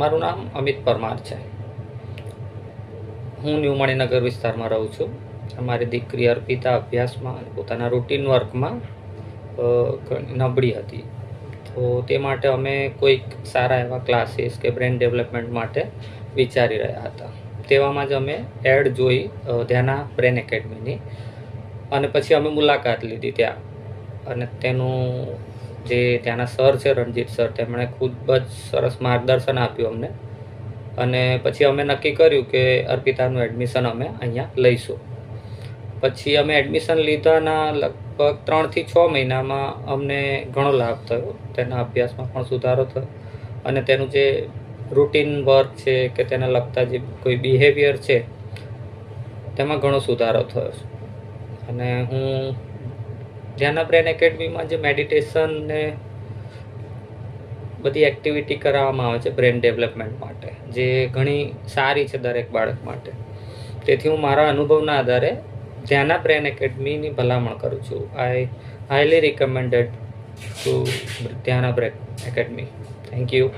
મારું નામ અમિત પરમાર છે. હું ન્યૂ મણિનગર વિસ્તારમાં રહું છું. અમારી દીકરી અર્પિતા અભ્યાસમાં અને પોતાના રૂટીન વર્કમાં નબળી હતી. તો તે માટે અમે કોઈક સારા એવા ક્લાસીસ કે બ્રેન ડેવલપમેન્ટ માટે વિચારી રહ્યા હતા. તેવામાં જ અમે એડ જોઈ ધ્યાના બ્રેન એકેડમીની, અને પછી અમે મુલાકાત લીધી ત્યાં. અને તેનું જે ત્યાંના સર છે, રણજીત સર, તેમણે ખૂબ જ સરસ માર્ગદર્શન આપ્યું અમને. અને પછી અમે નક્કી કર્યું કે અર્પિતાનું એડમિશન અમે અહીંયા લઈશું. પછી અમે એડમિશન લીધાના લગભગ 3 થી 6 મહિનામાં અમને ઘણો લાભ થયો. તેના અભ્યાસમાં પણ સુધારો થયો, અને તેનું જે રૂટીન વર્ક છે કે તેને લગતા જે કોઈ બિહેવિયર છે તેમાં ઘણો સુધારો થયો છે. અને હું ધ્યાના બ્રેન એકેડમીમાં જે મેડિટેશન ને બધી એક્ટિવિટી કરાવવામાં આવે છે બ્રેન ડેવલપમેન્ટ માટે, જે ઘણી સારી છે દરેક બાળક માટે. તેથી હું મારા અનુભવના આધારે ધ્યાના બ્રેન એકેડમીની ભલામણ કરું છું. I highly recommended to Dhyana brain academy. Thank you.